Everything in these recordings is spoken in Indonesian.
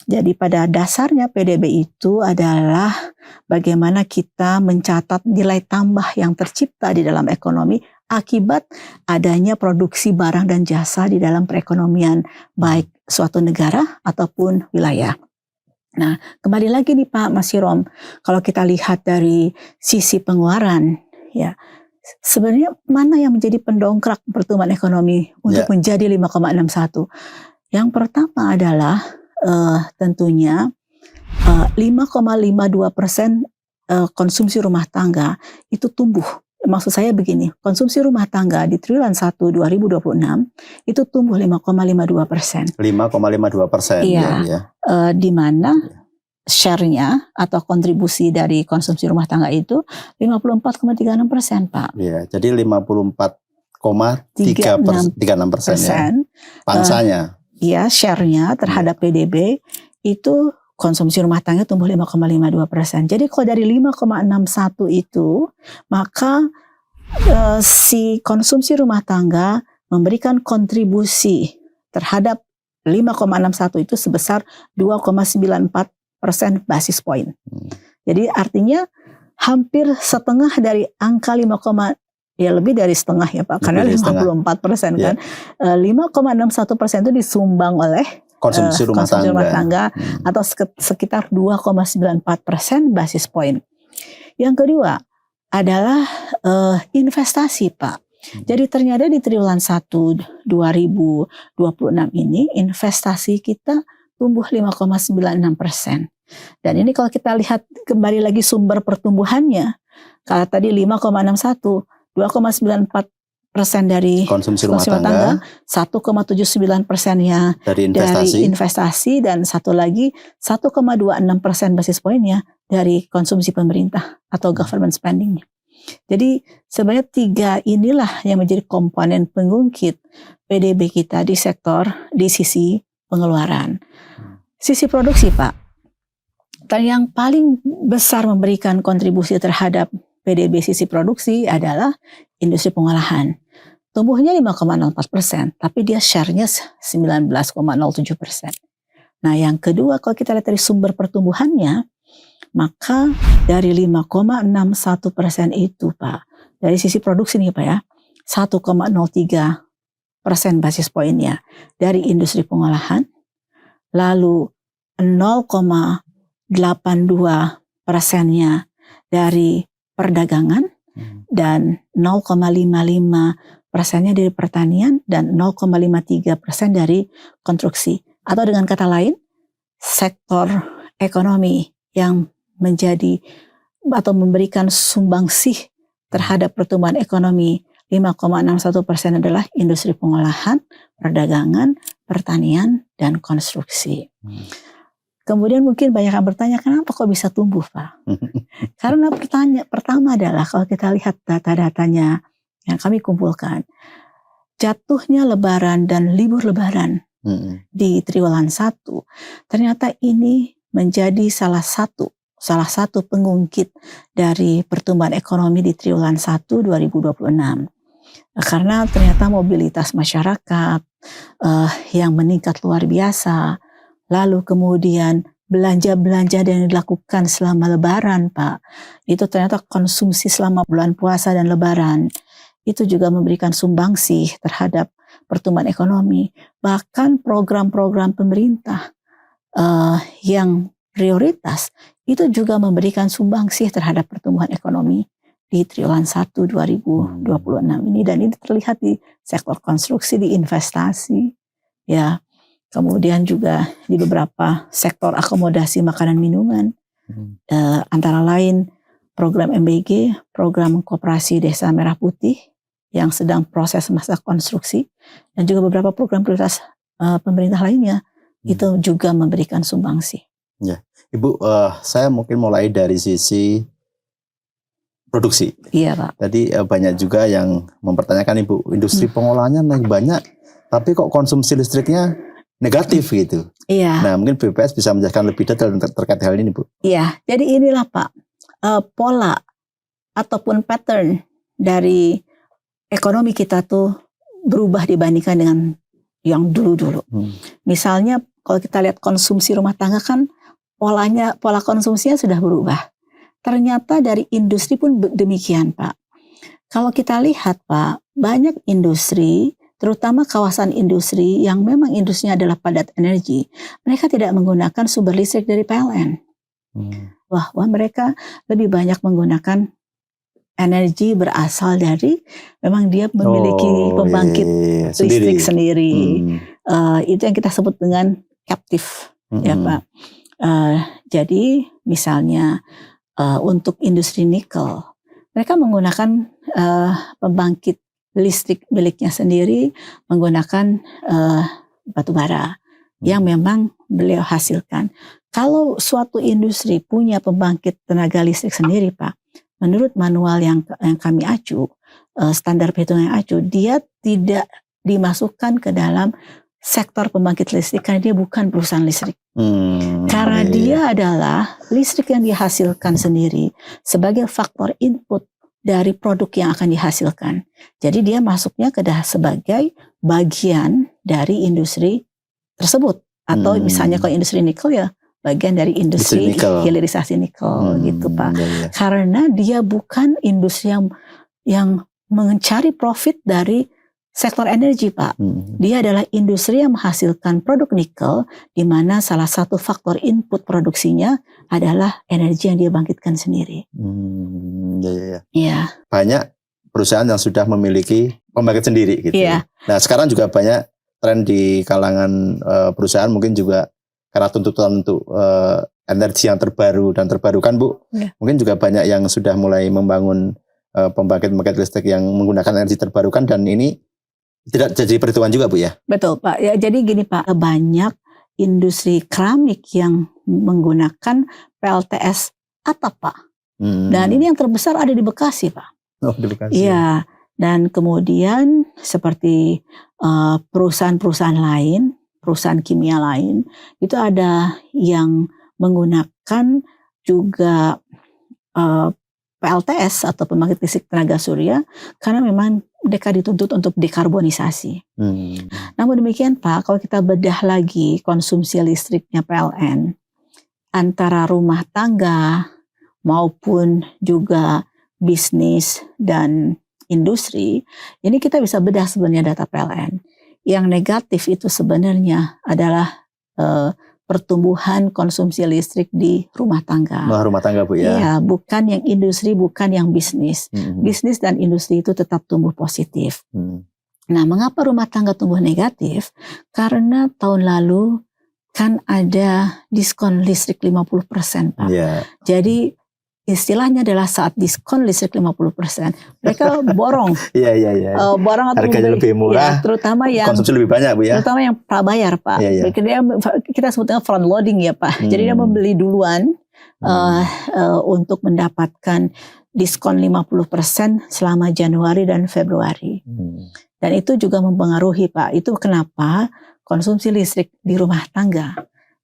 Jadi pada dasarnya PDB itu adalah bagaimana kita mencatat nilai tambah yang tercipta di dalam ekonomi akibat adanya produksi barang dan jasa di dalam perekonomian baik suatu negara ataupun wilayah. Nah, kembali lagi nih Pak Mas Hirom, kalau kita lihat dari sisi pengeluaran, ya sebenarnya mana yang menjadi pendongkrak pertumbuhan ekonomi untuk menjadi 5,61? Yang pertama adalah tentunya 5,52% konsumsi rumah tangga itu tumbuh. Maksud saya begini, konsumsi rumah tangga di triwulan 1 2026 itu tumbuh 5,52%. 5,52%. Iya, di mana share-nya atau kontribusi dari konsumsi rumah tangga itu 54,36%, Pak. Iya, jadi 54,36%. Pangsanya. Iya, share-nya terhadap PDB itu konsumsi rumah tangga tumbuh 5,52%. Jadi kalau dari 5,61 itu, maka si konsumsi rumah tangga memberikan kontribusi terhadap 5,61 itu sebesar 2,94% basis point. Jadi artinya hampir setengah dari angka 5, ya lebih dari setengah ya Pak, karena 54% kan. 5,61% itu disumbang oleh konsumsi rumah tangga atau sekitar 2,94% basis point. Yang kedua adalah investasi Pak. Jadi ternyata di triwulan 1 2026 ini investasi kita tumbuh 5,96%. Dan ini kalau kita lihat kembali lagi sumber pertumbuhannya, kalau tadi 5,61, 2,94% dari konsumsi rumah tangga, 1,79%-nya dari investasi, dan satu lagi 1,26% basis poinnya dari konsumsi pemerintah atau government spending. Jadi sebenarnya 3 inilah yang menjadi komponen pengungkit PDB kita di sisi pengeluaran. Sisi produksi Pak, yang paling besar memberikan kontribusi terhadap PDB sisi produksi adalah industri pengolahan. Tumbuhnya 5,04%, tapi dia share-nya 19,07%. Nah yang kedua kalau kita lihat dari sumber pertumbuhannya, maka dari 5,61% itu Pak, dari sisi produksi nih Pak ya, 1,03% basis poinnya dari industri pengolahan, lalu 0,82%-nya dari perdagangan, dan 0,55%-nya dari pertanian, dan 0,53% dari konstruksi. Atau dengan kata lain, sektor ekonomi yang menjadi atau memberikan sumbangsih terhadap pertumbuhan ekonomi 5,61% adalah industri pengolahan, perdagangan, pertanian, dan konstruksi. Kemudian mungkin banyak yang bertanya, kenapa kok bisa tumbuh Pak? Karena pertama adalah kalau kita lihat data-datanya yang kami kumpulkan, jatuhnya lebaran dan libur lebaran di triwulan 1, ternyata ini menjadi salah satu pengungkit dari pertumbuhan ekonomi di triwulan 1 2026. Karena ternyata mobilitas masyarakat yang meningkat luar biasa, lalu kemudian belanja-belanja yang dilakukan selama lebaran Pak, itu ternyata konsumsi selama bulan puasa dan lebaran, itu juga memberikan sumbangsih terhadap pertumbuhan ekonomi. Bahkan program-program pemerintah yang prioritas itu juga memberikan sumbangsih terhadap pertumbuhan ekonomi di triwulan 1 2026 ini, dan ini terlihat di sektor konstruksi, di investasi ya, kemudian juga di beberapa sektor akomodasi makanan minuman, antara lain program MBG, program Koperasi Desa Merah Putih yang sedang proses masa konstruksi, dan juga beberapa program prioritas pemerintah lainnya itu juga memberikan sumbangsih. Ya, Ibu, saya mungkin mulai dari sisi produksi. Iya Pak. Tadi banyak juga yang mempertanyakan Ibu, industri pengolahannya naik banyak, tapi kok konsumsi listriknya negatif gitu. Iya. Nah mungkin BPS bisa menjelaskan lebih detail terkait hal ini Bu. Iya, jadi inilah Pak, pola ataupun pattern dari ekonomi kita tuh berubah dibandingkan dengan yang dulu-dulu. Misalnya kalau kita lihat konsumsi rumah tangga kan pola konsumsinya sudah berubah. Ternyata dari industri pun demikian, Pak. Kalau kita lihat, Pak, banyak industri, terutama kawasan industri yang memang industrinya adalah padat energi, mereka tidak menggunakan sumber listrik dari PLN. Wah, mereka lebih banyak menggunakan energi berasal dari memang dia memiliki pembangkit listrik sendiri. Itu yang kita sebut dengan captive, ya Pak. Jadi misalnya untuk industri nikel, mereka menggunakan pembangkit listrik miliknya sendiri, menggunakan batu bara yang memang beliau hasilkan. Kalau suatu industri punya pembangkit tenaga listrik sendiri, Pak, menurut manual yang kami acu, standar perhitungan yang acu, dia tidak dimasukkan ke dalam sektor pembangkit listrik karena dia bukan perusahaan listrik. Karena dia adalah listrik yang dihasilkan sendiri sebagai faktor input dari produk yang akan dihasilkan. Jadi dia masuknya sebagai bagian dari industri tersebut. Atau misalnya kalau industri nikel ya bagian dari industri hilirisasi nikel gitu Pak. Karena dia bukan industri yang mencari profit dari sektor energi Pak. Dia adalah industri yang menghasilkan produk nikel di mana salah satu faktor input produksinya adalah energi yang dia bangkitkan sendiri. Banyak perusahaan yang sudah memiliki pembangkit sendiri gitu. Nah sekarang juga banyak tren di kalangan perusahaan mungkin juga karena tuntutan untuk energi yang terbaru dan terbarukan Bu. Mungkin juga banyak yang sudah mulai membangun pembangkit listrik yang menggunakan energi terbarukan dan ini tidak jadi perhitungan juga Bu ya? Betul Pak. Ya, jadi gini Pak, banyak industri keramik yang menggunakan PLTS atap Pak. Dan ini yang terbesar ada di Bekasi Pak. Oh di Bekasi. Iya. Dan kemudian seperti perusahaan-perusahaan lain, perusahaan kimia lain, itu ada yang menggunakan juga PLTS atau pembangkit listrik tenaga surya karena memang mereka dituntut untuk dekarbonisasi. Namun demikian Pak, kalau kita bedah lagi konsumsi listriknya PLN antara rumah tangga maupun juga bisnis dan industri, ini kita bisa bedah sebenarnya data PLN. Yang negatif itu sebenarnya adalah pertumbuhan konsumsi listrik di rumah tangga. Rumah tangga Bu ya? Iya, bukan yang industri, bukan yang bisnis. Bisnis dan industri itu tetap tumbuh positif. Nah, mengapa rumah tangga tumbuh negatif? Karena tahun lalu kan ada diskon listrik 50% Pak. Jadi istilahnya adalah saat diskon listrik 50%, mereka borong. Borong atau harganya lebih murah, terutama yang konsumsi lebih banyak Bu ya. Terutama yang prabayar Pak. Kita sebutnya front loading ya Pak. Jadi dia membeli duluan untuk mendapatkan diskon 50% selama Januari dan Februari. Dan itu juga mempengaruhi Pak. Itu kenapa konsumsi listrik di rumah tangga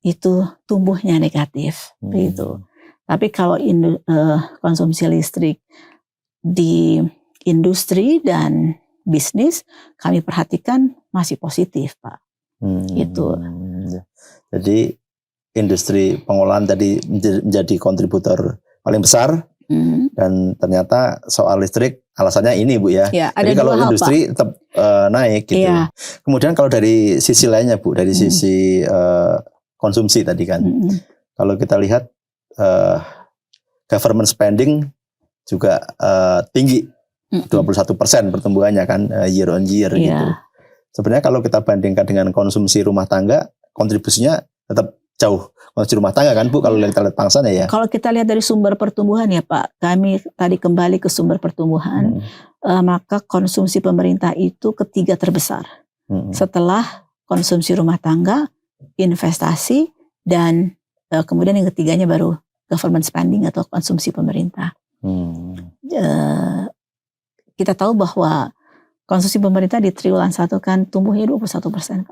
itu tumbuhnya negatif. Begitu. Tapi kalau konsumsi listrik di industri dan bisnis kami perhatikan masih positif Pak. Gitu. Jadi industri pengolahan tadi menjadi kontributor paling besar dan ternyata soal listrik alasannya ini Bu ya. Jadi kalau industri tetap naik gitu. Kemudian kalau dari sisi lainnya Bu, dari sisi konsumsi tadi kan, kalau kita lihat government spending juga tinggi, 21% pertumbuhannya kan year on year gitu. Sebenarnya kalau kita bandingkan dengan konsumsi rumah tangga, kontribusinya tetap jauh konsumsi rumah tangga kan Bu, kalau kita lihat pangsanya ya. Kalau kita lihat dari sumber pertumbuhan ya Pak, kami tadi kembali ke sumber pertumbuhan, maka konsumsi pemerintah itu ketiga terbesar. Setelah konsumsi rumah tangga, investasi, dan kemudian yang ketiganya baru government spending atau konsumsi pemerintah. Kita tahu bahwa konsumsi pemerintah di triwulan 1 kan tumbuhnya 21%.